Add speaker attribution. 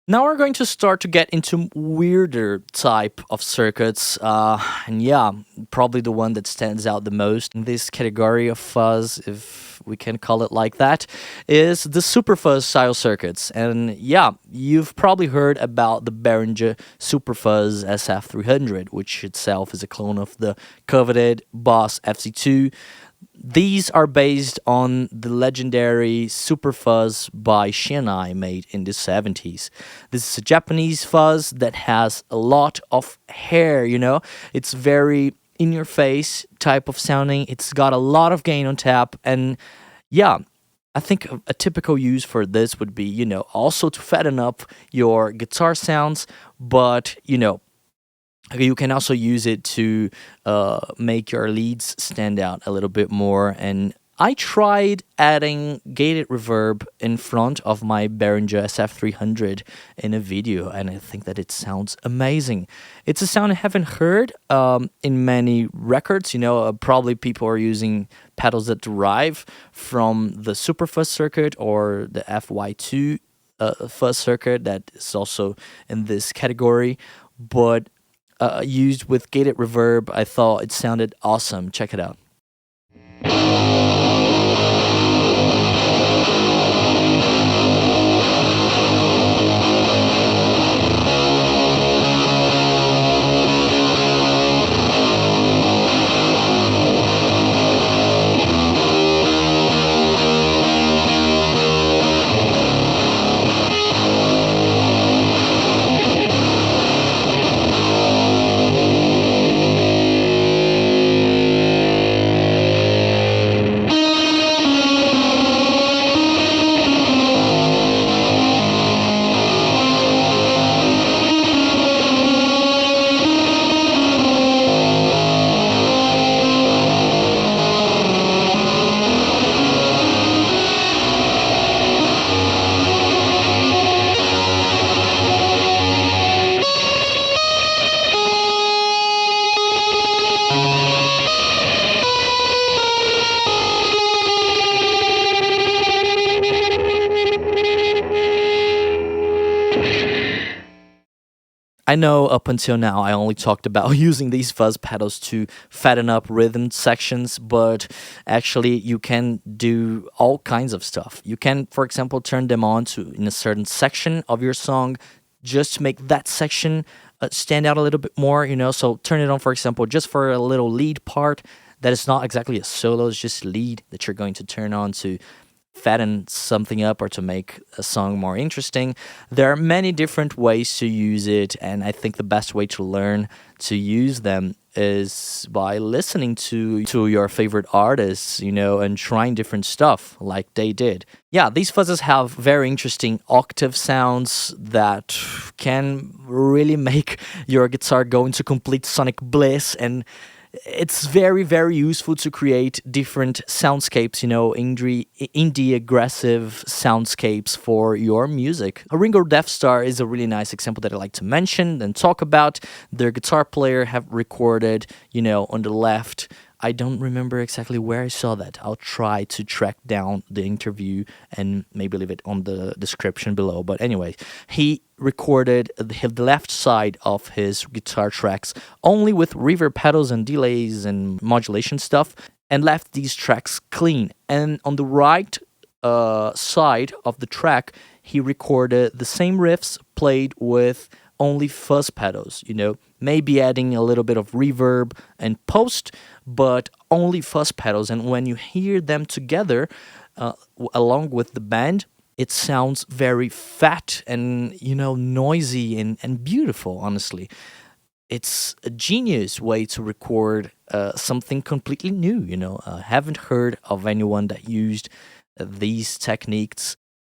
Speaker 1: Now we're going to start to get into weirder type of circuits, and yeah, probably the one that stands out the most in this category of fuzz, if we can call it like that, is the Superfuzz style circuits. And yeah, you've probably heard about the Behringer Superfuzz SF300, which itself is a clone of the coveted Boss FC2. These are based on the legendary Superfuzz by Shinai made in the 70s. This is a Japanese fuzz that has a lot of hair, you know? It's very in your face type of sounding. It's got a lot of gain on tap. And yeah, I think a typical use for this would be, also to fatten up your guitar sounds, but, you can also use it to make your leads stand out a little bit more. And I tried adding gated reverb in front of my Behringer SF300 in a video, and I think that it sounds amazing. It's a sound I haven't heard in many records. Probably people are using pedals that derive from the Superfuzz circuit or the FY2 fuzz circuit that is also in this category. But used with gated reverb, I thought it sounded awesome. Check it out. I know up until now I only talked about using these fuzz pedals to fatten up rhythm sections, but actually you can do all kinds of stuff. You can, for example, turn them on to in a certain section of your song just to make that section stand out a little bit more, So turn it on, for example, just for a little lead part that is not exactly a solo, it's just lead that you're going to turn on to fatten something up or to make a song more interesting. There are many different ways to use it, and I think the best way to learn to use them is by listening to your favorite artists, and trying different stuff like they did. Yeah, these fuzzes have very interesting octave sounds that can really make your guitar go into complete sonic bliss, and it's very, very useful to create different soundscapes, indie aggressive soundscapes for your music. A Ringo Death Star is a really nice example that I like to mention and talk about. Their guitar player have recorded, on the left. I don't remember exactly where I saw that. I'll try to track down the interview and maybe leave it on the description below. But anyway, he recorded the left side of his guitar tracks only with reverb pedals and delays and modulation stuff, and left these tracks clean. And on the right side of the track, he recorded the same riffs played with only fuzz pedals, maybe adding a little bit of reverb and post, but only fuzz pedals. And when you hear them together, along with the band, it sounds very fat and, noisy and beautiful, honestly. It's a genius way to record something completely new, I haven't heard of anyone that used these techniques